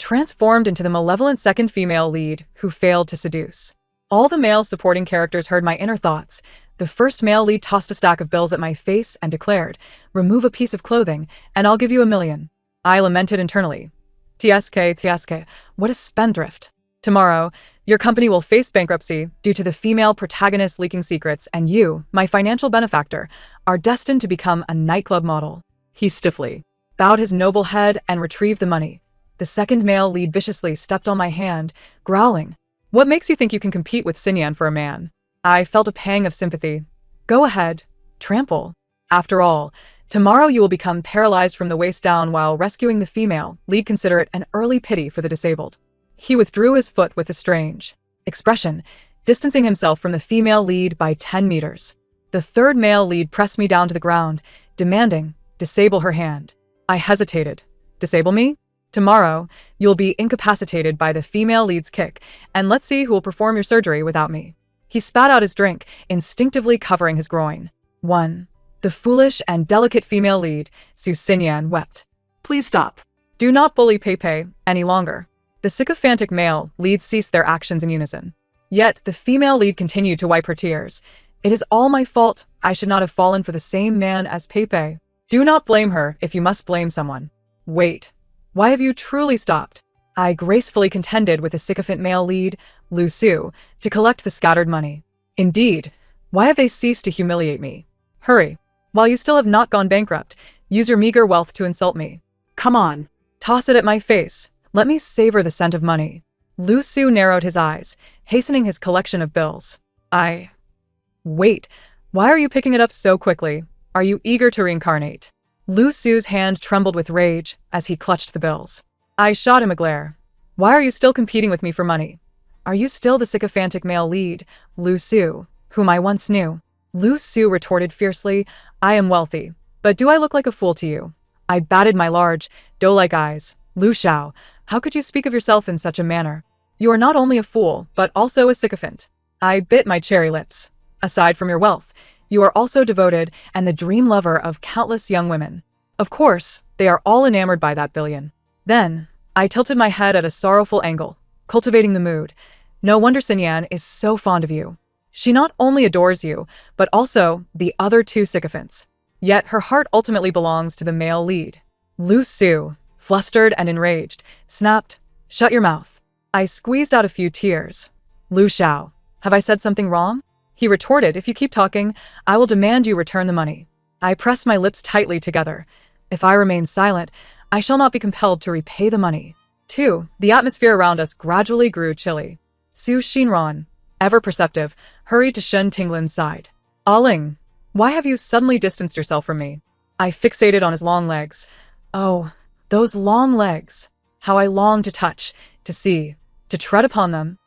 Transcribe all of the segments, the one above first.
transformed into the malevolent second female lead who failed to seduce. All the male supporting characters heard my inner thoughts. The first male lead tossed a stack of bills at my face and declared, "Remove a piece of clothing, and I'll give you $1,000,000. I lamented internally. TSK, what a spendthrift. Tomorrow, your company will face bankruptcy due to the female protagonist leaking secrets, and you, my financial benefactor, are destined to become a nightclub model." He stiffly bowed his noble head and retrieved the money. The second male lead viciously stepped on my hand, growling, "What makes you think you can compete with Sinyan for a man?" I felt a pang of sympathy. "Go ahead, trample. After all, tomorrow you will become paralyzed from the waist down while rescuing the female lead. Consider it an early pity for the disabled." He withdrew his foot with a strange expression, distancing himself from the female lead by 10 meters. The third male lead pressed me down to the ground, demanding, "Disable her hand." I hesitated. "Disable me? Tomorrow, you'll be incapacitated by the female lead's kick, and let's see who will perform your surgery without me." He spat out his drink, instinctively covering his groin. "One." The foolish and delicate female lead, Su Xinyan, wept. "Please stop. Do not bully Pepe any longer." The sycophantic male leads ceased their actions in unison. Yet the female lead continued to wipe her tears. "It is all my fault. I should not have fallen for the same man as Pepe." "Do not blame her if you must blame someone." "Wait. Why have you truly stopped?" I gracefully contended with the sycophant male lead, Lu Su, to collect the scattered money. "Indeed, why have they ceased to humiliate me? Hurry. While you still have not gone bankrupt, use your meager wealth to insult me. Come on. Toss it at my face. Let me savor the scent of money." Lu Su narrowed his eyes, hastening his collection of bills. Wait, why are you picking it up so quickly? Are you eager to reincarnate?" Lu Su's hand trembled with rage as he clutched the bills. I shot him a glare. "Why are you still competing with me for money? Are you still the sycophantic male lead, Lu Su, whom I once knew?" Lu Su retorted fiercely, "I am wealthy, but do I look like a fool to you?" I batted my large, doe-like eyes. "Lu Shao, how could you speak of yourself in such a manner? You are not only a fool, but also a sycophant." I bit my cherry lips. "Aside from your wealth, you are also devoted and the dream lover of countless young women. Of course, they are all enamored by that $1,000,000,000. Then, I tilted my head at a sorrowful angle, cultivating the mood. "No wonder Sinyan is so fond of you. She not only adores you, but also the other two sycophants. Yet her heart ultimately belongs to the male lead." Lu Su, flustered and enraged, snapped, "Shut your mouth." I squeezed out a few tears. "Lu Shao, have I said something wrong?" He retorted, "If you keep talking, I will demand you return the money." I pressed my lips tightly together. If I remain silent, I shall not be compelled to repay the money. 2. The atmosphere around us gradually grew chilly. Su Xinran, ever perceptive, hurried to Shen Tinglin's side. "Aling, why have you suddenly distanced yourself from me?" I fixated on his long legs. Oh, those long legs. How I longed to touch, to see, to tread upon them.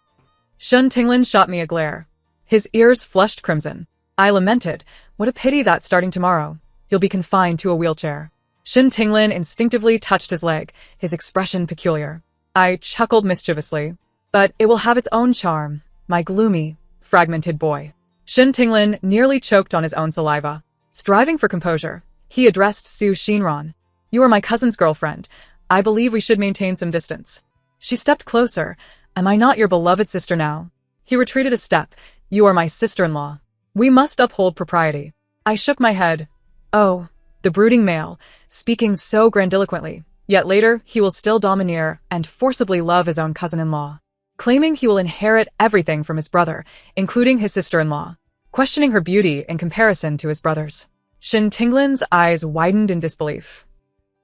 Shen Tinglin shot me a glare. His ears flushed crimson. I lamented, "What a pity that starting tomorrow, you'll be confined to a wheelchair." Shen Tinglin instinctively touched his leg, his expression peculiar. I chuckled mischievously. "But it will have its own charm, my gloomy, fragmented boy." Shen Tinglin nearly choked on his own saliva. Striving for composure, he addressed Su Xinran. "You are my cousin's girlfriend. I believe we should maintain some distance." She stepped closer. "Am I not your beloved sister now?" He retreated a step. "You are my sister-in-law. We must uphold propriety." I shook my head. Oh, the brooding male, speaking so grandiloquently, yet later he will still domineer and forcibly love his own cousin-in-law, claiming he will inherit everything from his brother, including his sister-in-law, questioning her beauty in comparison to his brother's. Shen Tinglin's eyes widened in disbelief.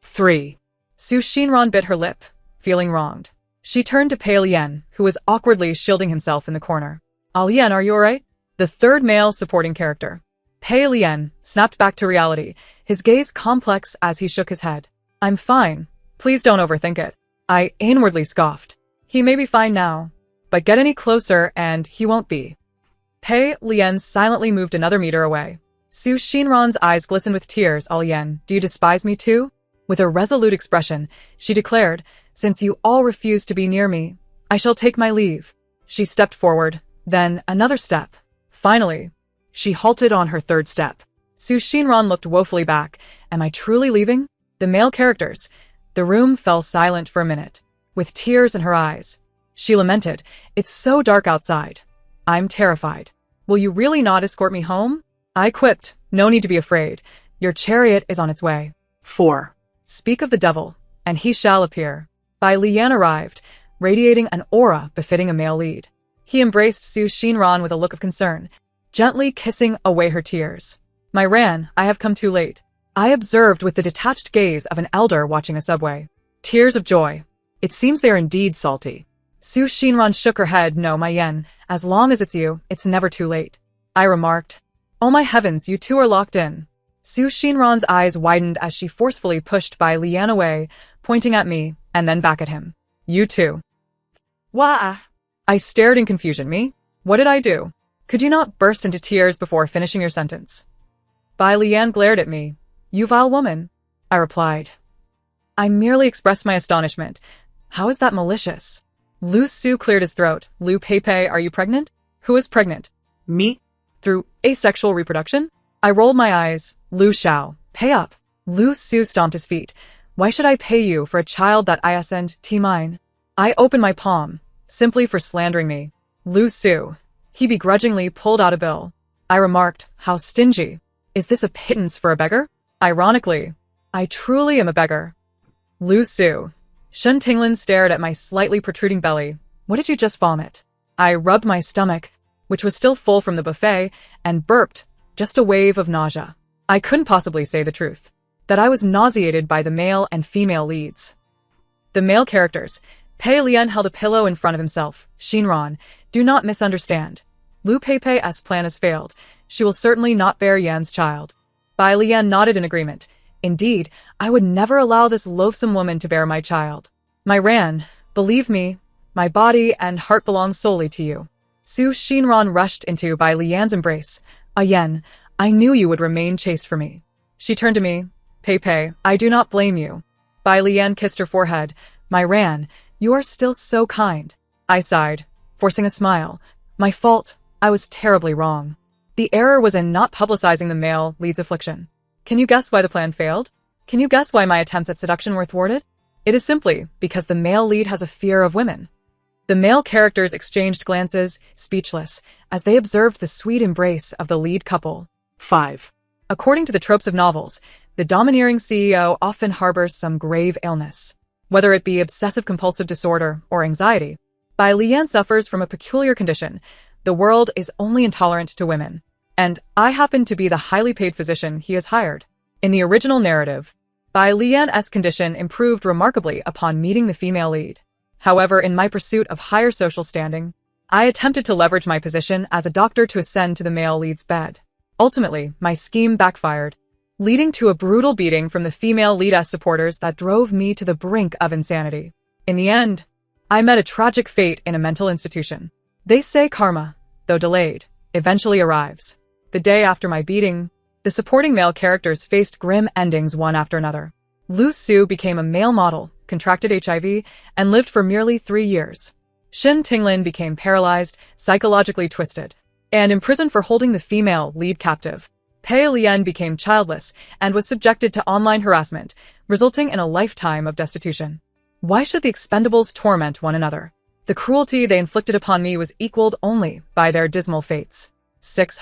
3. Su Xinran bit her lip, feeling wronged. She turned to Pei Lian, who was awkwardly shielding himself in the corner. "Lian, are you alright?" The third male supporting character. Pei Lian snapped back to reality, his gaze complex as he shook his head. "I'm fine. Please don't overthink it." I inwardly scoffed. He may be fine now, but get any closer and he won't be. Pei Lian silently moved another meter away. Su Xinran's eyes glistened with tears. "Lian, do you despise me too?" With a resolute expression, she declared, "Since you all refuse to be near me, I shall take my leave." She stepped forward, then another step. Finally, she halted on her third step. Su Xinran looked woefully back. Am I truly leaving? The male characters. The room fell silent for a minute. with tears in her eyes. She lamented, "It's so dark outside. I'm terrified. Will you really not escort me home?" I quipped, "No need to be afraid. Your chariot is on its way." 4. Speak of the devil, and he shall appear. Bai Lian arrived, radiating an aura befitting a male lead. He embraced Su Xinran with a look of concern, gently kissing away her tears. "My Ran, I have come too late," I observed with the detached gaze of an elder watching a subway. Tears of joy. "It seems they are indeed salty." Su Xinran shook her head. "No, my Yen, as long as it's you, it's never too late." I remarked, "Oh my heavens, you two are locked in." Su Xinran's eyes widened as she forcefully pushed Bai Lian away, pointing at me, and then back at him. "You too." Wah! I stared in confusion. "Me? What did I do?" "Could you not burst into tears before finishing your sentence?" Bai Lian glared at me. "You vile woman," I replied. "I merely expressed my astonishment. How is that malicious?" Lu Su cleared his throat. "Lu Peipei, are you pregnant?" "Who is pregnant?" "Me." "Through asexual reproduction?" I rolled my eyes. "Lu Xiao, pay up." Lu Su stomped his feet. "Why should I pay you for a child that I sent to mine?" I opened my palm, simply for slandering me. Lu Su. He begrudgingly pulled out a bill. I remarked, "How stingy. Is this a pittance for a beggar?" Ironically, I truly am a beggar. Lu Su. Shen Tinglin stared at my slightly protruding belly. "What did you just vomit?" I rubbed my stomach, which was still full from the buffet, and burped, just a wave of nausea. I couldn't possibly say the truth, that I was nauseated by the male and female leads. The male characters. Pei Lian held a pillow in front of himself. "Xinran, do not misunderstand. Lu Peipei's plan has failed. She will certainly not bear Yan's child." Bai Lian nodded in agreement. "Indeed, I would never allow this loathsome woman to bear my child. My Ran, believe me, my body and heart belong solely to you." Su Xinran rushed into Bai Lian's embrace. "Yen, I knew you would remain chaste for me." She turned to me. "Peipei, I do not blame you." Bai Lian kissed her forehead. "My Ran, you are still so kind." I sighed, forcing a smile. "My fault. I was terribly wrong. The error was in not publicizing the male lead's affliction." Can you guess why the plan failed? Can you guess why my attempts at seduction were thwarted? It is simply because the male lead has a fear of women. The male characters exchanged glances, speechless, as they observed the sweet embrace of the lead couple. 5. According to the tropes of novels, the domineering CEO often harbors some grave illness. Whether it be obsessive-compulsive disorder or anxiety, Bai Lian suffers from a peculiar condition. The world is only intolerant to women. And I happen to be the highly paid physician he has hired. In the original narrative, Bai Lian's condition improved remarkably upon meeting the female lead. However, in my pursuit of higher social standing, I attempted to leverage my position as a doctor to ascend to the male lead's bed. Ultimately, my scheme backfired, leading to a brutal beating from the female lead's supporters that drove me to the brink of insanity. In the end, I met a tragic fate in a mental institution. They say karma, though delayed, eventually arrives. The day after my beating, the supporting male characters faced grim endings one after another. Lu Su became a male model, contracted HIV, and lived for merely 3 years. Shen Tinglin became paralyzed, psychologically twisted, and imprisoned for holding the female lead captive. Pei Lian became childless and was subjected to online harassment, resulting in a lifetime of destitution. Why should the expendables torment one another? The cruelty they inflicted upon me was equaled only by their dismal fates. 6.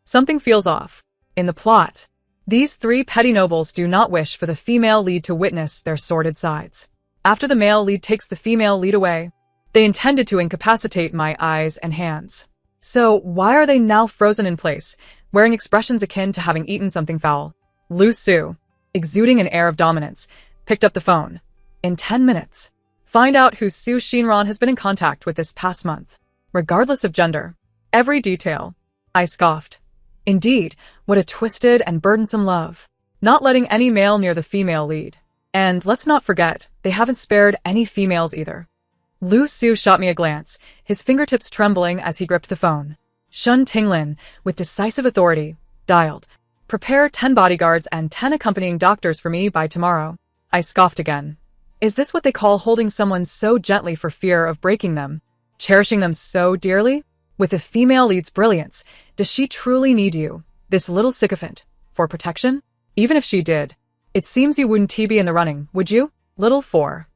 Something feels off. In the plot, these 3 petty nobles do not wish for the female lead to witness their sordid sides. After the male lead takes the female lead away, they intended to incapacitate my eyes and hands. So why are they now frozen in place, wearing expressions akin to having eaten something foul? Lu Su, exuding an air of dominance, picked up the phone. "In 10 minutes. Find out who Su Xinran has been in contact with this past month, regardless of gender. Every detail." I scoffed. Indeed, what a twisted and burdensome love. Not letting any male near the female lead. And let's not forget, they haven't spared any females either. Lu Su shot me a glance, his fingertips trembling as he gripped the phone. Shen Tinglin, with decisive authority, dialed. "Prepare 10 bodyguards and 10 accompanying doctors for me by tomorrow." I scoffed again. Is this what they call holding someone so gently for fear of breaking them? Cherishing them so dearly? With the female lead's brilliance, does she truly need you, this little sycophant, for protection? Even if she did, it seems you wouldn't be in the running, would you? Little 4.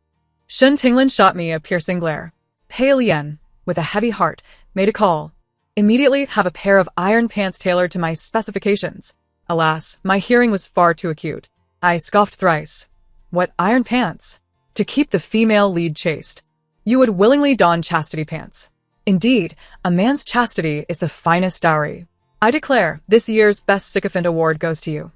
Shen Tinglin shot me a piercing glare. Pei Lian, with a heavy heart, made a call. Immediately have a pair of iron pants tailored to my specifications. Alas, my hearing was far too acute. I scoffed thrice. What iron pants? To keep the female lead chaste. You would willingly don chastity pants. Indeed, a man's chastity is the finest dowry. I declare, this year's Best Sycophant Award goes to you.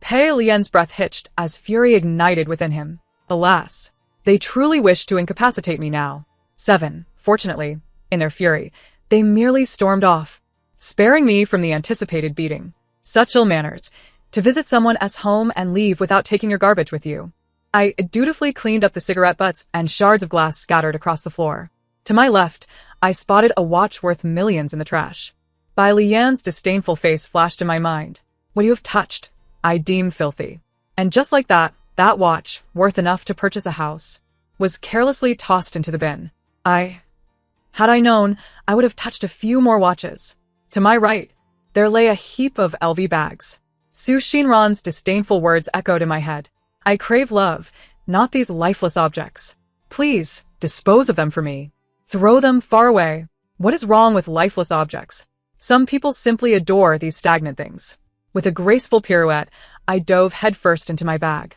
Pei Lian's breath hitched as fury ignited within him. Alas, they truly wish to incapacitate me now. 7. Fortunately, in their fury, they merely stormed off, sparing me from the anticipated beating. Such ill manners, to visit someone as home and leave without taking your garbage with you. I dutifully cleaned up the cigarette butts and shards of glass scattered across the floor. To my left, I spotted a watch worth millions in the trash. Bai Lian's disdainful face flashed in my mind. What you have touched, I deem filthy. And just like that, that watch, worth enough to purchase a house, was carelessly tossed into the bin. Had I known, I would have touched a few more watches. To my right, there lay a heap of LV bags. Su Xinran's disdainful words echoed in my head. I crave love, not these lifeless objects. Please, dispose of them for me. Throw them far away. What is wrong with lifeless objects? Some people simply adore these stagnant things. With a graceful pirouette, I dove headfirst into my bag.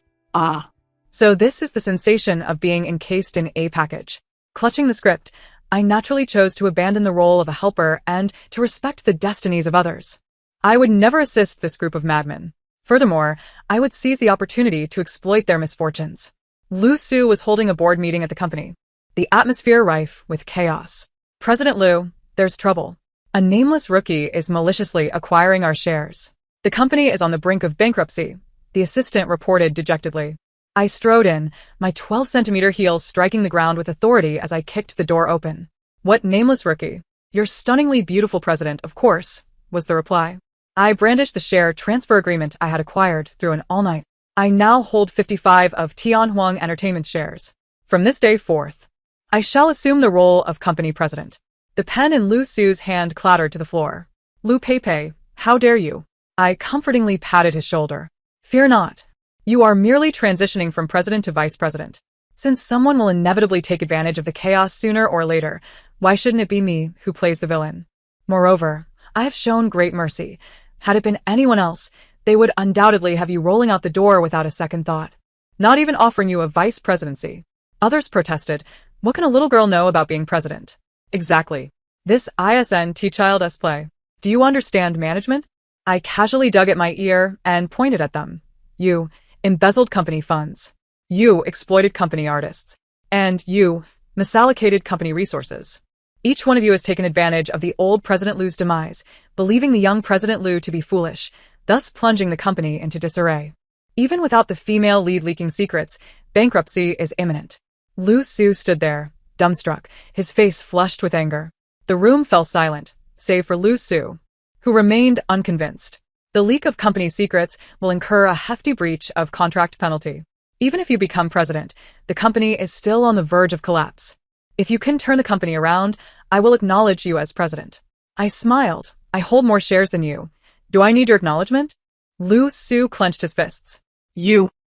So this is the sensation of being encased in a package. Clutching the script, I naturally chose to abandon the role of a helper and to respect the destinies of others. I would never assist this group of madmen. Furthermore, I would seize the opportunity to exploit their misfortunes. Lu Su was holding a board meeting at the company. The atmosphere rife with chaos. President Liu, there's trouble. A nameless rookie is maliciously acquiring our shares. The company is on the brink of bankruptcy, the assistant reported dejectedly. I strode in, my 12-centimeter heels striking the ground with authority as I kicked the door open. What nameless rookie? Your stunningly beautiful president, of course, was the reply. I brandished the share transfer agreement I had acquired through an all-night. I now hold 55 of Tianhuang Entertainment's shares. From this day forth, I shall assume the role of company president. The pen in Lu Su's hand clattered to the floor. Lu Peipei, how dare you? I comfortingly patted his shoulder. Fear not. You are merely transitioning from president to vice president. Since someone will inevitably take advantage of the chaos sooner or later, why shouldn't it be me who plays the villain? Moreover, I have shown great mercy. Had it been anyone else, they would undoubtedly have you rolling out the door without a second thought. Not even offering you a vice presidency. Others protested, what can a little girl know about being president? Exactly. This ISNT child play. Do you understand management? I casually dug at my ear and pointed at them. You embezzled company funds. You exploited company artists. And you misallocated company resources. Each one of you has taken advantage of the old President Liu's demise, believing the young President Liu to be foolish, thus plunging the company into disarray. Even without the female lead leaking secrets, bankruptcy is imminent. Lu Su stood there, dumbstruck, his face flushed with anger. The room fell silent, save for Lu Su, who remained unconvinced. The leak of company secrets will incur a hefty breach of contract penalty. Even if you become president, the company is still on the verge of collapse. If you can turn the company around, I will acknowledge you as president. I smiled. I hold more shares than you. Do I need your acknowledgement? Lu Su clenched his fists.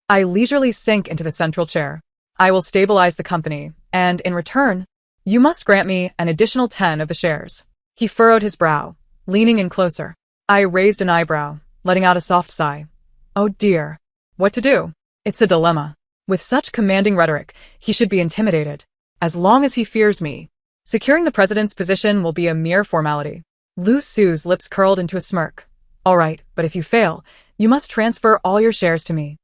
I leisurely sank into the central chair. I will stabilize the company, and in return, you must grant me an additional 10 of the shares. He furrowed his brow, leaning in closer. I raised an eyebrow, letting out a soft sigh. Oh dear. What to do? It's a dilemma. With such commanding rhetoric, he should be intimidated. As long as he fears me, securing the president's position will be a mere formality. Lu Su's lips curled into a smirk. All right, but if you fail, you must transfer all your shares to me.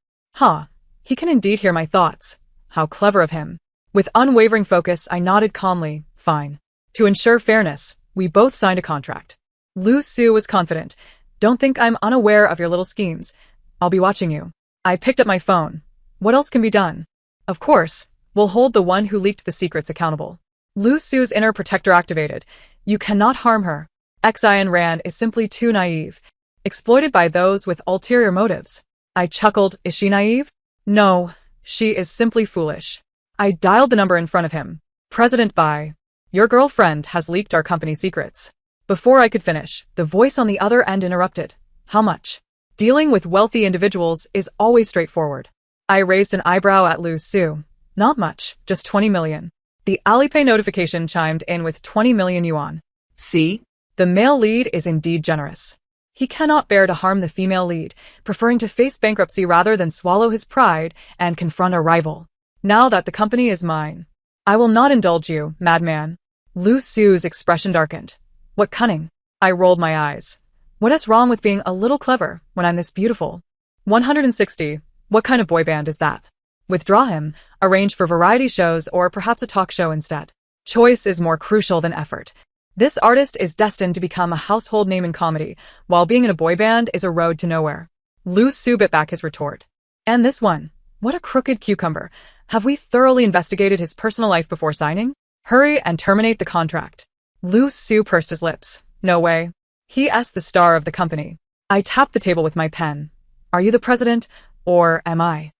He can indeed hear my thoughts. How clever of him. With unwavering focus, I nodded calmly. Fine. To ensure fairness, we both signed a contract. Lu Su was confident. Don't think I'm unaware of your little schemes. I'll be watching you. I picked up my phone. What else can be done? Of course, we'll hold the one who leaked the secrets accountable. Lu Su's inner protector activated. You cannot harm her. Xian Rand is simply too naive. Exploited by those with ulterior motives. I chuckled. Is she naive? No, she is simply foolish. I dialed the number in front of him. President Bai, your girlfriend has leaked our company secrets. Before I could finish, the voice on the other end interrupted. How much? Dealing with wealthy individuals is always straightforward. I raised an eyebrow at Lu Su. Not much, just 20 million. The Alipay notification chimed in with 20 million yuan. See? The male lead is indeed generous. He cannot bear to harm the female lead, preferring to face bankruptcy rather than swallow his pride and confront a rival. Now that the company is mine, I will not indulge you, madman. Lu Su's expression darkened. What cunning. I rolled my eyes. What is wrong with being a little clever when I'm this beautiful? 160. What kind of boy band is that? Withdraw him, arrange for variety shows or perhaps a talk show instead. Choice is more crucial than effort. This artist is destined to become a household name in comedy, while being in a boy band is a road to nowhere. Lu Su bit back his retort. And this one? What a crooked cucumber. Have we thoroughly investigated his personal life before signing? Hurry and terminate the contract. Lu Su pursed his lips. No way. He is the star of the company. I tapped the table with my pen. Are you the president, or am I?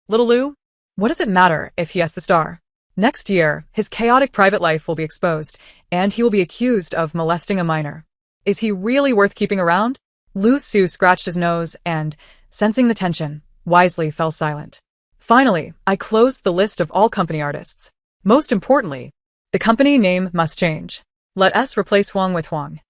Little Lu? What does it matter if he is the star? Next year, his chaotic private life will be exposed, and he will be accused of molesting a minor. Is he really worth keeping around? Lu Su scratched his nose and, sensing the tension, wisely fell silent. Finally, I closed the list of all company artists. Most importantly, the company name must change. Let us replace Huang with Huang.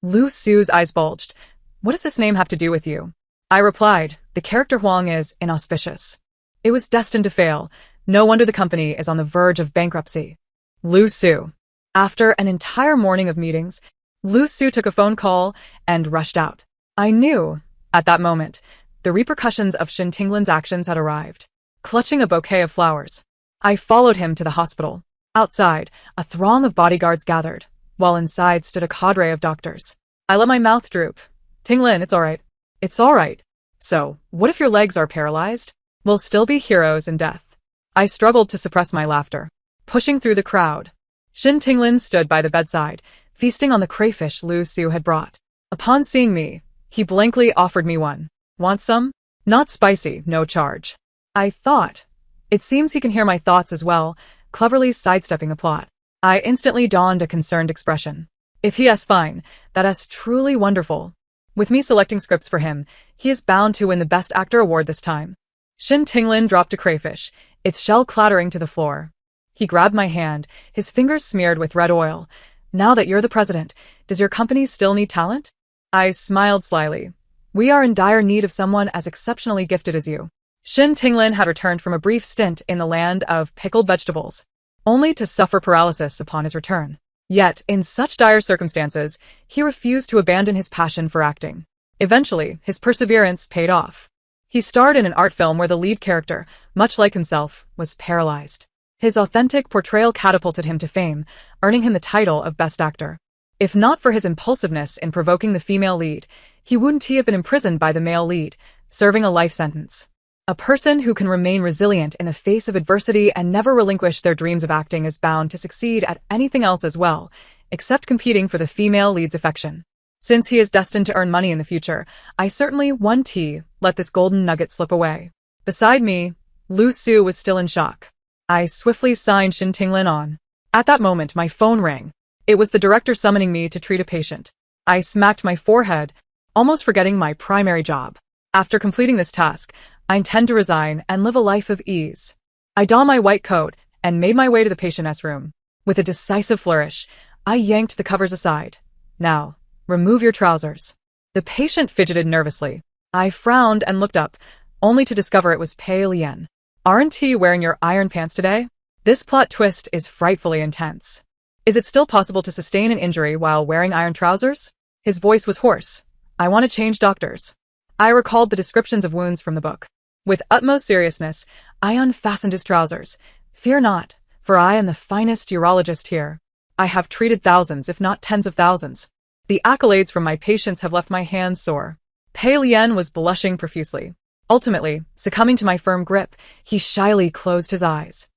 Lu Su's eyes bulged. What does this name have to do with you? I replied, the character Huang is inauspicious. It was destined to fail. No wonder the company is on the verge of bankruptcy. Lu Su. After an entire morning of meetings, Lu Su took a phone call and rushed out. I knew, at that moment, the repercussions of Shin Tinglin's actions had arrived. Clutching a bouquet of flowers, I followed him to the hospital. Outside, a throng of bodyguards gathered, while inside stood a cadre of doctors. I let my mouth droop. Tinglin, it's all right. It's all right. So, what if your legs are paralyzed? We'll still be heroes in death. I struggled to suppress my laughter. Pushing through the crowd, Shin Tinglin stood by the bedside, feasting on the crayfish Lu Su had brought. Upon seeing me, he blankly offered me one. Want some? Not spicy, no charge. I thought. It seems he can hear my thoughts as well, cleverly sidestepping the plot. I instantly donned a concerned expression. If he is fine, that is truly wonderful. With me selecting scripts for him, he is bound to win the Best Actor award this time. Shin Tinglin dropped a crayfish, its shell clattering to the floor. He grabbed my hand, his fingers smeared with red oil. Now that you're the president, does your company still need talent? I smiled slyly. We are in dire need of someone as exceptionally gifted as you. Shin Tinglin had returned from a brief stint in the land of pickled vegetables, only to suffer paralysis upon his return. Yet, in such dire circumstances, he refused to abandon his passion for acting. Eventually, his perseverance paid off. He starred in an art film where the lead character, much like himself, was paralyzed. His authentic portrayal catapulted him to fame, earning him the title of Best Actor. If not for his impulsiveness in provoking the female lead, he wouldn't have been imprisoned by the male lead, serving a life sentence. A person who can remain resilient in the face of adversity and never relinquish their dreams of acting is bound to succeed at anything else as well, except competing for the female lead's affection. Since he is destined to earn money in the future, I certainly won't let this golden nugget slip away. Beside me, Lu Su was still in shock. I swiftly signed Shin Tinglin on. At that moment, my phone rang. It was the director summoning me to treat a patient. I smacked my forehead, almost forgetting my primary job. After completing this task, I intend to resign and live a life of ease. I donned my white coat and made my way to the patient's room. With a decisive flourish, I yanked the covers aside. Now, remove your trousers. The patient fidgeted nervously. I frowned and looked up, only to discover it was Pei Lian. Aren't you wearing your iron pants today? This plot twist is frightfully intense. Is it still possible to sustain an injury while wearing iron trousers? His voice was hoarse. I want to change doctors. I recalled the descriptions of wounds from the book. With utmost seriousness, I unfastened his trousers. Fear not, for I am the finest urologist here. I have treated thousands, if not tens of thousands. The accolades from my patients have left my hands sore. Pei Lian was blushing profusely. Ultimately, succumbing to my firm grip, he shyly closed his eyes.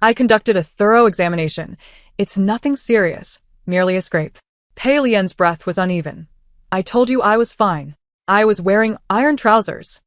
I conducted a thorough examination. It's nothing serious, merely a scrape. Pei Lian's breath was uneven. I told you I was fine. I was wearing iron trousers.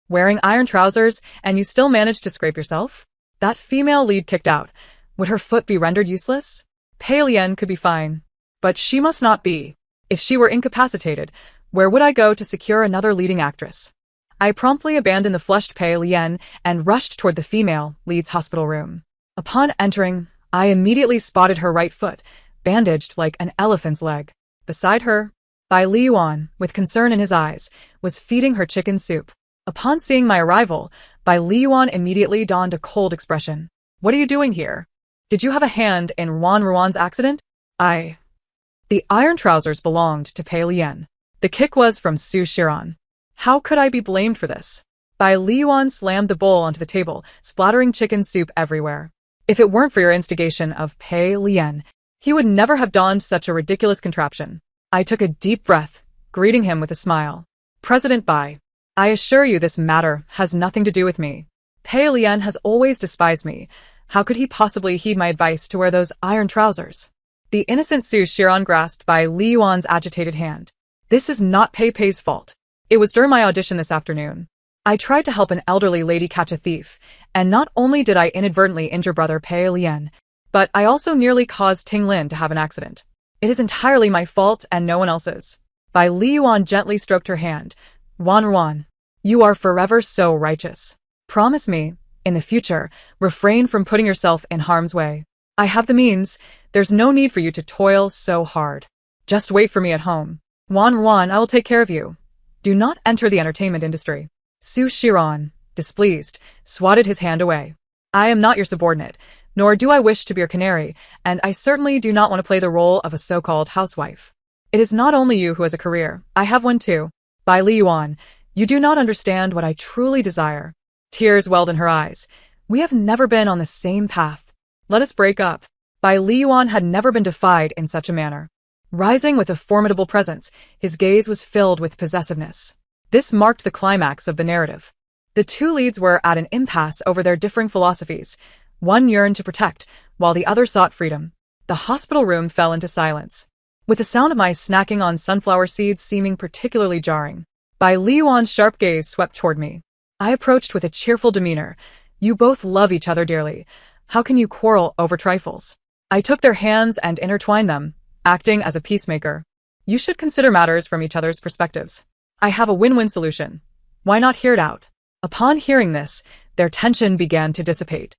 Wearing iron trousers, and you still managed to scrape yourself? That female lead kicked out. Would her foot be rendered useless? Pei Lian could be fine, but she must not be. If she were incapacitated, where would I go to secure another leading actress? I promptly abandoned the flushed Pei Lian and rushed toward the female lead's hospital room. Upon entering, I immediately spotted her right foot, bandaged like an elephant's leg. Beside her, Bai Liyuan, with concern in his eyes, was feeding her chicken soup. Upon seeing my arrival, Bai Liyuan immediately donned a cold expression. "What are you doing here? Did you have a hand in Wan Ruan's accident?" The iron trousers belonged to Pei Lian. The kick was from Su Shiran. How could I be blamed for this? Bai Liyuan slammed the bowl onto the table, splattering chicken soup everywhere. If it weren't for your instigation of Pei Lian, he would never have donned such a ridiculous contraption. I took a deep breath, greeting him with a smile. "President Bai, I assure you this matter has nothing to do with me. Pei Lian has always despised me. How could he possibly heed my advice to wear those iron trousers?" The innocent Su Shiran grasped Bai Liyuan's agitated hand. "This is not Pei Pei's fault. It was during my audition this afternoon. I tried to help an elderly lady catch a thief, and not only did I inadvertently injure brother Pei Lian, but I also nearly caused Ting Lin to have an accident. It is entirely my fault and no one else's." Bai Liyuan gently stroked her hand. "Wan Ruan, you are forever so righteous. Promise me, in the future, refrain from putting yourself in harm's way. I have the means. There's no need for you to toil so hard. Just wait for me at home. Wan Ruan, I will take care of you. Do not enter the entertainment industry." Su Shiran, displeased, swatted his hand away. "I am not your subordinate, nor do I wish to be your canary, and I certainly do not want to play the role of a so-called housewife. It is not only you who has a career, I have one too. Bai Liyuan, you do not understand what I truly desire." Tears welled in her eyes. "We have never been on the same path. Let us break up." Bai Liyuan had never been defied in such a manner. Rising with a formidable presence, his gaze was filled with possessiveness. This marked the climax of the narrative. The two leads were at an impasse over their differing philosophies. One yearned to protect, while the other sought freedom. The hospital room fell into silence, with the sound of my snacking on sunflower seeds seeming particularly jarring. Bai Liyuan's sharp gaze swept toward me. I approached with a cheerful demeanor. "You both love each other dearly. How can you quarrel over trifles?" I took their hands and intertwined them, acting as a peacemaker. "You should consider matters from each other's perspectives. I have a win-win solution. Why not hear it out?" Upon hearing this, their tension began to dissipate.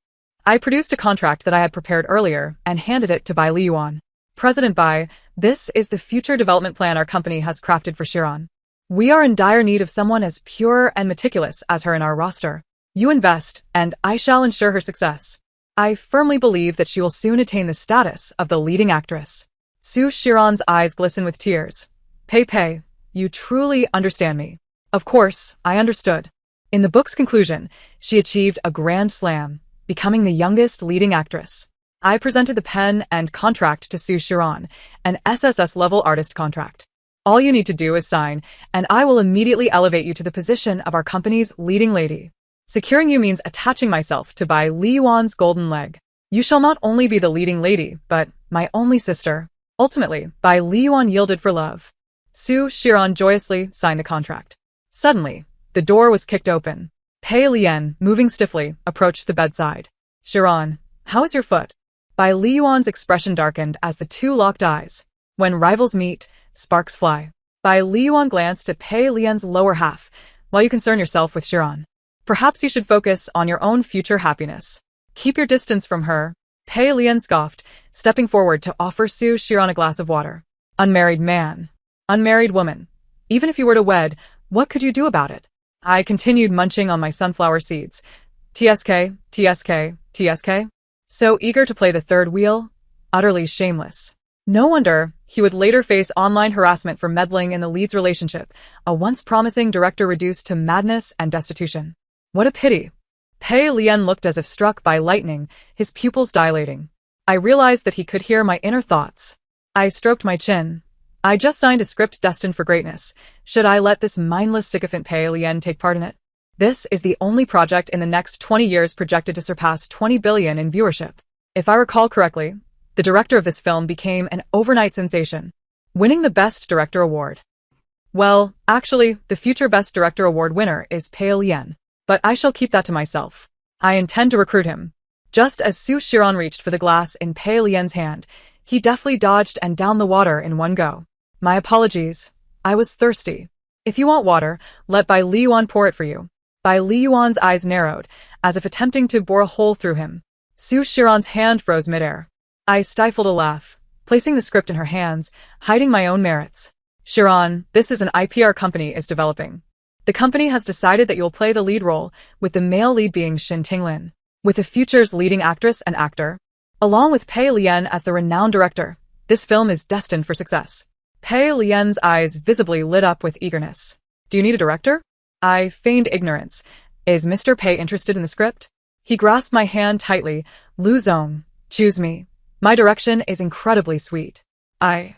I produced a contract that I had prepared earlier and handed it to Bai Liyuan. "President Bai, this is the future development plan our company has crafted for Shiran. We are in dire need of someone as pure and meticulous as her in our roster. You invest, and I shall ensure her success. I firmly believe that she will soon attain the status of the leading actress." Su Shiran's eyes glistened with tears. "Pei Pei, you truly understand me." Of course, I understood. In the book's conclusion, she achieved a grand slam, becoming the youngest leading actress. I presented the pen and contract to Su Shiran, an SSS-level artist contract. "All you need to do is sign, and I will immediately elevate you to the position of our company's leading lady. Securing you means attaching myself to Bai Liyuan's golden leg. You shall not only be the leading lady, but my only sister." Ultimately, Bai Liyuan yielded for love. Su Shiran joyously signed the contract. Suddenly, the door was kicked open. Pei Lian, moving stiffly, approached the bedside. "Shiran, how is your foot?" Bai Liyuan's expression darkened as the two locked eyes. When rivals meet, sparks fly. Bai Liyuan glanced at Pei Lian's lower half. "While you concern yourself with Shiran, perhaps you should focus on your own future happiness. Keep your distance from her." Pei Lian scoffed, stepping forward to offer Su Shiran a glass of water. "Unmarried man. Unmarried woman. Even if you were to wed, what could you do about it?" I continued munching on my sunflower seeds. TSK, TSK, TSK. So eager to play the third wheel? Utterly shameless. No wonder he would later face online harassment for meddling in the lead's relationship, a once promising director reduced to madness and destitution. What a pity. Pei Lian looked as if struck by lightning, his pupils dilating. I realized that he could hear my inner thoughts. I stroked my chin. I just signed a script destined for greatness. Should I let this mindless sycophant Pei Lian take part in it? This is the only project in the next 20 years projected to surpass 20 billion in viewership. If I recall correctly, the director of this film became an overnight sensation, winning the Best Director award. Well, actually, the future Best Director award winner is Pei Lian, but I shall keep that to myself. I intend to recruit him. Just as Su Shiran reached for the glass in Pei Lian's hand, he deftly dodged and downed the water in one go. My apologies. I was thirsty. If you want water, let Bai Liyuan pour it for you. Bai Liyuan's eyes narrowed, as if attempting to bore a hole through him. Su Shiran's hand froze midair. I stifled a laugh, placing the script in her hands, hiding my own merits. Shiran, this is an IP our company is developing. The company has decided that you'll play the lead role, with the male lead being Shin Tinglin, with the future's leading actress and actor. Along with Pei Lian as the renowned director, this film is destined for success. Pei Lian's eyes visibly lit up with eagerness. Do you need a director? I feigned ignorance. Is Mr. Pei interested in the script? He grasped my hand tightly. Lu Zong, choose me. My direction is incredibly sweet. Pei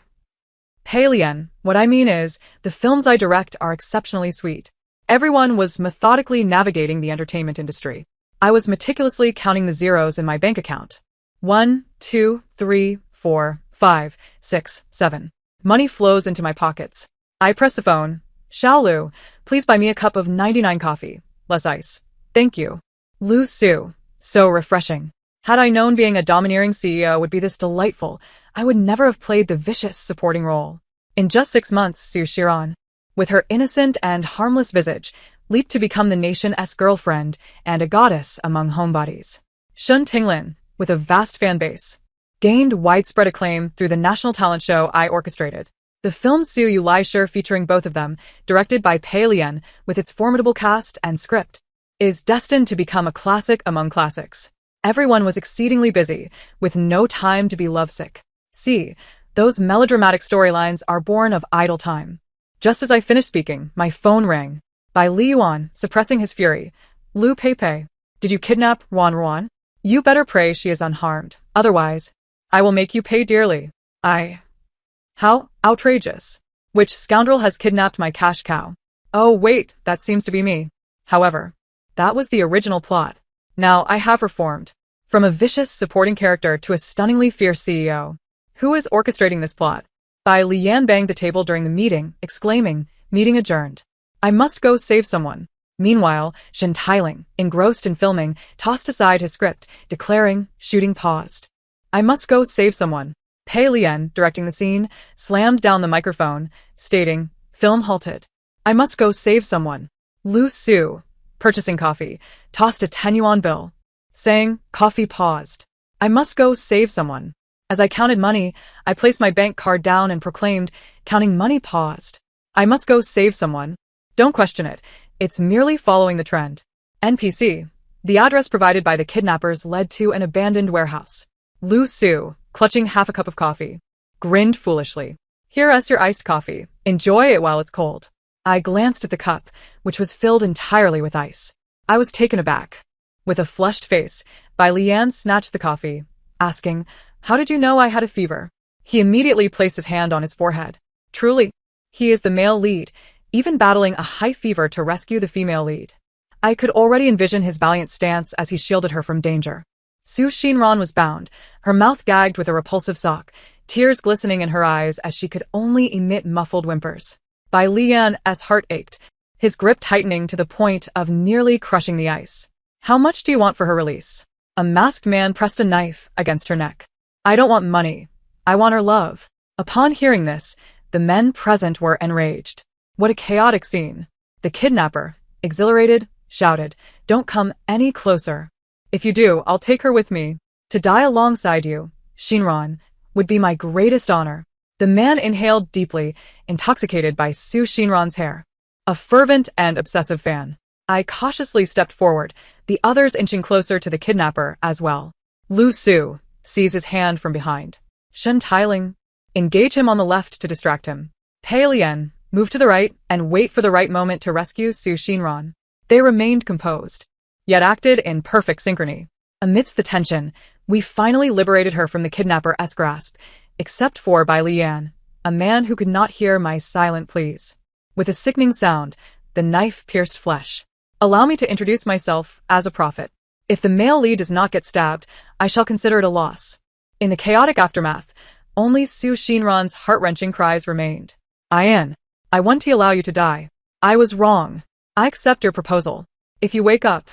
Lian, what I mean is, the films I direct are exceptionally sweet. Everyone was methodically navigating the entertainment industry. I was meticulously counting the zeros in my bank account. 1, 2, 3, 4, 5, 6, 7. Money flows into my pockets. I press the phone. Xiaolu, please buy me a cup of 99 coffee. Less ice. Thank you. Lu Su. So refreshing. Had I known being a domineering CEO would be this delightful, I would never have played the vicious supporting role. In just 6 months, Su Shiran, with her innocent and harmless visage, leaped to become the nation's girlfriend and a goddess among homebodies. Shun Tinglin, with a vast fan base, gained widespread acclaim through the national talent show I orchestrated. The film Su Yu Lai Shi featuring both of them, directed by Pei Lian, with its formidable cast and script, is destined to become a classic among classics. Everyone was exceedingly busy, with no time to be lovesick. See, those melodramatic storylines are born of idle time. Just as I finished speaking, my phone rang. By Li Yuan, suppressing his fury. Lu Peipei, did you kidnap Wan Ruan? You better pray she is unharmed. Otherwise, I will make you pay dearly. How outrageous. Which scoundrel has kidnapped my cash cow? Oh wait, that seems to be me. However, that was the original plot. Now I have reformed. From a vicious supporting character to a stunningly fierce CEO. Who is orchestrating this plot? Bai Lian banged the table during the meeting, exclaiming, meeting adjourned. I must go save someone. Meanwhile, Shen Tailing, engrossed in filming, tossed aside his script, declaring, shooting paused. I must go save someone. Pei Lian, directing the scene, slammed down the microphone, stating, film halted. I must go save someone. Lu Su, purchasing coffee, tossed a 10 yuan bill, saying, coffee paused. I must go save someone. As I counted money, I placed my bank card down and proclaimed, counting money paused. I must go save someone. Don't question it. It's merely following the trend. NPC. The address provided by the kidnappers led to an abandoned warehouse. Lu Su, clutching half a cup of coffee, grinned foolishly. Here's your iced coffee. Enjoy it while it's cold. I glanced at the cup, which was filled entirely with ice. I was taken aback. With a flushed face, Bai Lian snatched the coffee, asking, how did you know I had a fever? He immediately placed his hand on his forehead. Truly, he is the male lead, even battling a high fever to rescue the female lead. I could already envision his valiant stance as he shielded her from danger. Su Shinran was bound, her mouth gagged with a repulsive sock, tears glistening in her eyes as she could only emit muffled whimpers. Bai Lian's heart ached, his grip tightening to the point of nearly crushing the ice. How much do you want for her release? A masked man pressed a knife against her neck. I don't want money. I want her love. Upon hearing this, the men present were enraged. What a chaotic scene. The kidnapper, exhilarated, shouted, don't come any closer. If you do, I'll take her with me. To die alongside you, Shinran, would be my greatest honor. The man inhaled deeply, intoxicated by Su Shinran's hair. A fervent and obsessive fan. I cautiously stepped forward, the others inching closer to the kidnapper as well. Lu Su, seize his hand from behind. Shen Tailing, engage him on the left to distract him. Pei Lian, move to the right and wait for the right moment to rescue Su Shinran. They remained composed, yet acted in perfect synchrony. Amidst the tension, we finally liberated her from the kidnapper's grasp, except for Bai Lian, a man who could not hear my silent pleas. With a sickening sound, the knife pierced flesh. Allow me to introduce myself as a prophet. If the male lead does not get stabbed, I shall consider it a loss. In the chaotic aftermath, only Su Shinran's heart-wrenching cries remained. I want to allow you to die. I was wrong. I accept your proposal. If you wake up,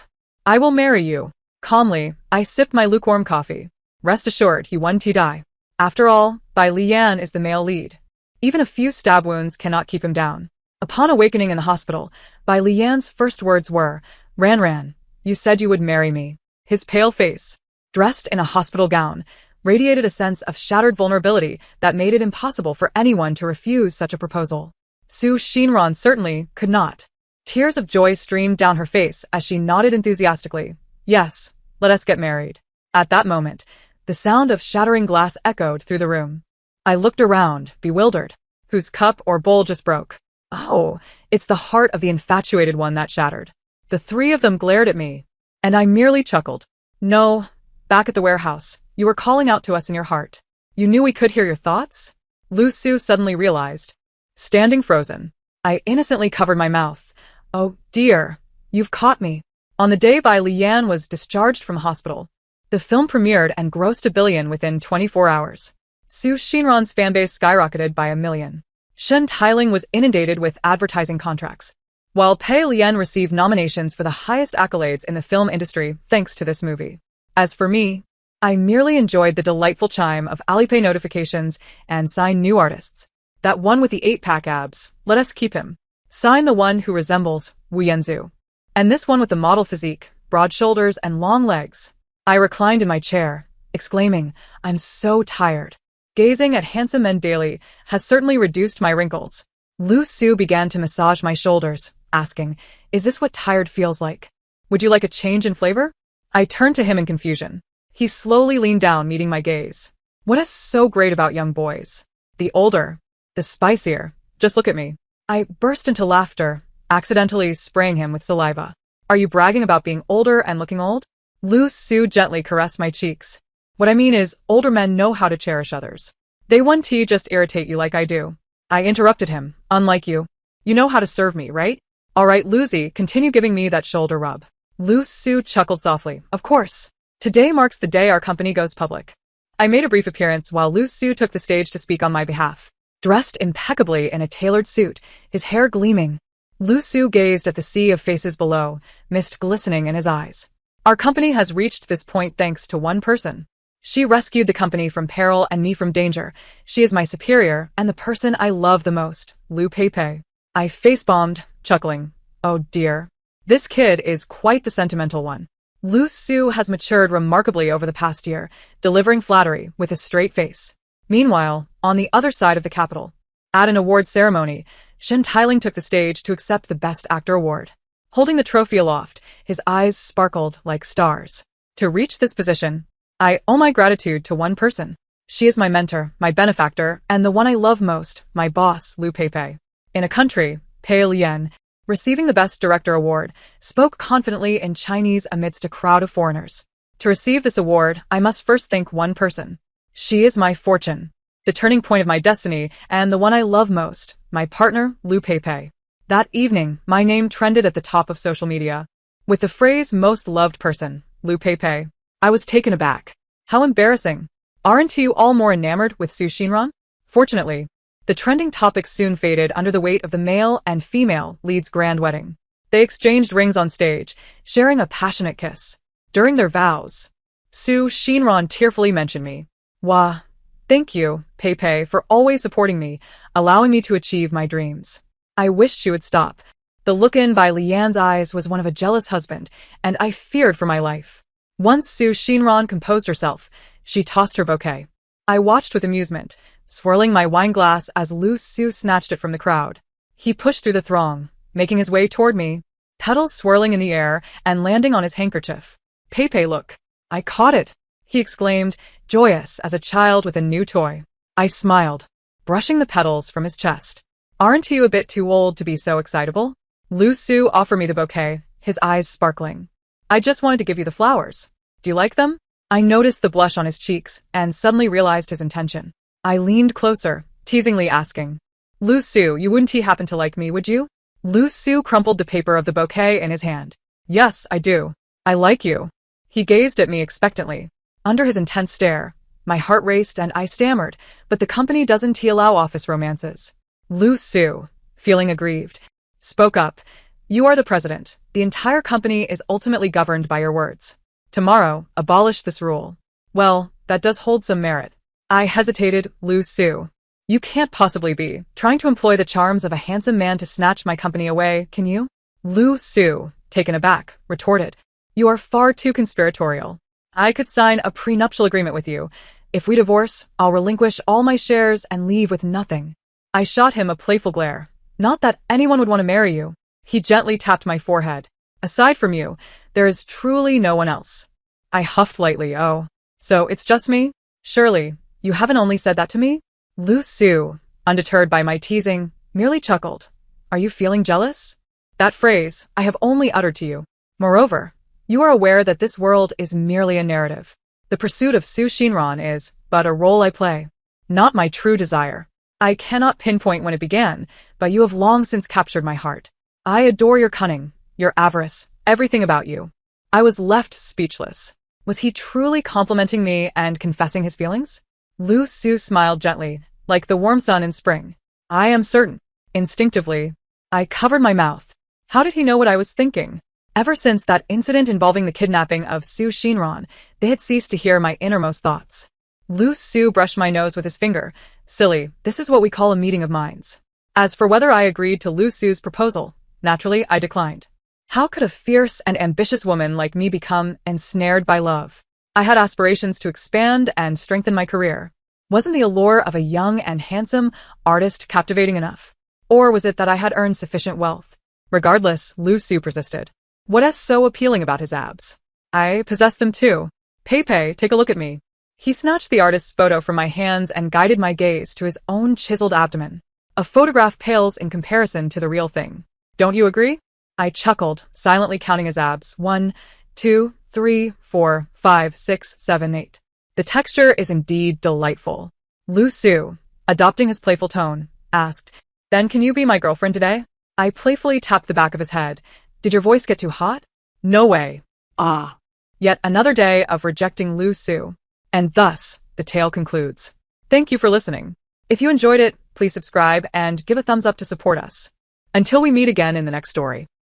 I will marry you. Calmly, I sipped my lukewarm coffee. Rest assured, he won to die. After all, Bai Lian is the male lead. Even a few stab wounds cannot keep him down. Upon awakening in the hospital, Bai Lian's first words were, Ran, you said you would marry me. His pale face, dressed in a hospital gown, radiated a sense of shattered vulnerability that made it impossible for anyone to refuse such a proposal. Su Xinran certainly could not. Tears of joy streamed down her face as she nodded enthusiastically. Yes, let us get married. At that moment, the sound of shattering glass echoed through the room. I looked around, bewildered. Whose cup or bowl just broke? Oh, it's the heart of the infatuated one that shattered. The three of them glared at me, and I merely chuckled. No, back at the warehouse, you were calling out to us in your heart. You knew we could hear your thoughts? Lu Su suddenly realized. Standing frozen, I innocently covered my mouth. Oh dear, you've caught me. On the day Bai Lian was discharged from hospital, the film premiered and grossed $1 billion within 24 hours. Su Xinran's fanbase skyrocketed by 1 million. Shen Tailing was inundated with advertising contracts, while Pei Lian received nominations for the highest accolades in the film industry thanks to this movie. As for me, I merely enjoyed the delightful chime of Alipay notifications and signed new artists. That one with the 8-pack abs, let us keep him. Sign the one who resembles Wu Yanzu. And this one with the model physique, broad shoulders and long legs. I reclined in my chair, exclaiming, I'm so tired. Gazing at handsome men daily has certainly reduced my wrinkles. Lu Su began to massage my shoulders, asking, is this what tired feels like? Would you like a change in flavor? I turned to him in confusion. He slowly leaned down, meeting my gaze. What is so great about young boys? The older, the spicier. Just look at me. I burst into laughter, accidentally spraying him with saliva. Are you bragging about being older and looking old? Lu Su gently caressed my cheeks. What I mean is, older men know how to cherish others. They won't just irritate you like I do. I interrupted him, unlike you. You know how to serve me, right? All right, Luzi, continue giving me that shoulder rub. Lu Su chuckled softly. Of course. Today marks the day our company goes public. I made a brief appearance while Lu Su took the stage to speak on my behalf. Dressed impeccably in a tailored suit, his hair gleaming, Lu Su gazed at the sea of faces below, mist glistening in his eyes. Our company has reached this point thanks to one person. She rescued the company from peril and me from danger. She is my superior and the person I love the most, Lu Peipei. I face-bombed, chuckling. Oh dear. This kid is quite the sentimental one. Lu Su has matured remarkably over the past year, delivering flattery with a straight face. Meanwhile, on the other side of the capital, at an award ceremony, Shen Tailing took the stage to accept the Best Actor award. Holding the trophy aloft, his eyes sparkled like stars. To reach this position, I owe my gratitude to one person. She is my mentor, my benefactor, and the one I love most, my boss, Lu Peipei. In a country, Pei Lian, receiving the Best Director award, spoke confidently in Chinese amidst a crowd of foreigners. To receive this award, I must first thank one person. She is my fortune, the turning point of my destiny, and the one I love most, my partner, Lu Peipei. That evening, my name trended at the top of social media. With the phrase most loved person, Lu Peipei. I was taken aback. How embarrassing. Aren't you all more enamored with Su Xinran? Fortunately, the trending topic soon faded under the weight of the male and female lead's grand wedding. They exchanged rings on stage, sharing a passionate kiss. During their vows, Su Xinran tearfully mentioned me. Wah, thank you, Peipei, for always supporting me, allowing me to achieve my dreams. I wished she would stop. The look in Bai Lian's eyes was one of a jealous husband, and I feared for my life. Once Su Xinran composed herself, she tossed her bouquet. I watched with amusement, swirling my wine glass as Lu Su snatched it from the crowd. He pushed through the throng, making his way toward me, petals swirling in the air and landing on his handkerchief. Peipei, look. I caught it, he exclaimed, joyous as a child with a new toy. I smiled, brushing the petals from his chest. Aren't you a bit too old to be so excitable? Lu Su offered me the bouquet, his eyes sparkling. I just wanted to give you the flowers. Do you like them? I noticed the blush on his cheeks and suddenly realized his intention. I leaned closer, teasingly asking, Lu Su, you wouldn't happen to like me, would you? Lu Su crumpled the paper of the bouquet in his hand. Yes, I do. I like you. He gazed at me expectantly. Under his intense stare, my heart raced and I stammered, but the company doesn't allow office romances. Lu Su, feeling aggrieved, spoke up. You are the president. The entire company is ultimately governed by your words. Tomorrow, abolish this rule. Well, that does hold some merit. I hesitated, Lu Su. You can't possibly be trying to employ the charms of a handsome man to snatch my company away, can you? Lu Su, taken aback, retorted. You are far too conspiratorial. I could sign a prenuptial agreement with you. If we divorce, I'll relinquish all my shares and leave with nothing. I shot him a playful glare. Not that anyone would want to marry you. He gently tapped my forehead. Aside from you, there is truly no one else. I huffed lightly. Oh, so it's just me? Surely, you haven't only said that to me? Lu Su, undeterred by my teasing, merely chuckled. Are you feeling jealous? That phrase I have only uttered to you. Moreover, you are aware that this world is merely a narrative. The pursuit of Su Shinran is but a role I play, not my true desire. I cannot pinpoint when it began, but you have long since captured my heart. I adore your cunning, your avarice, everything about you. I was left speechless. Was he truly complimenting me and confessing his feelings? Lu Su smiled gently, like the warm sun in spring. I am certain. Instinctively, I covered my mouth. How did he know what I was thinking? Ever since that incident involving the kidnapping of Su Shinran, they had ceased to hear my innermost thoughts. Lu Su brushed my nose with his finger. Silly, this is what we call a meeting of minds. As for whether I agreed to Lu Su's proposal, naturally I declined. How could a fierce and ambitious woman like me become ensnared by love? I had aspirations to expand and strengthen my career. Wasn't the allure of a young and handsome artist captivating enough? Or was it that I had earned sufficient wealth? Regardless, Lu Su persisted. What is so appealing about his abs? I possess them too. Pepe, take a look at me. He snatched the artist's photo from my hands and guided my gaze to his own chiseled abdomen. A photograph pales in comparison to the real thing. Don't you agree? I chuckled, silently counting his abs. 1, 2, 3, 4, 5, 6, 7, 8. The texture is indeed delightful. Lu Su, adopting his playful tone, asked, Then can you be my girlfriend today? I playfully tapped the back of his head. Did your voice get too hot? No way. Ah. Yet another day of rejecting Lu Su. And thus, the tale concludes. Thank you for listening. If you enjoyed it, please subscribe and give a thumbs up to support us. Until we meet again in the next story.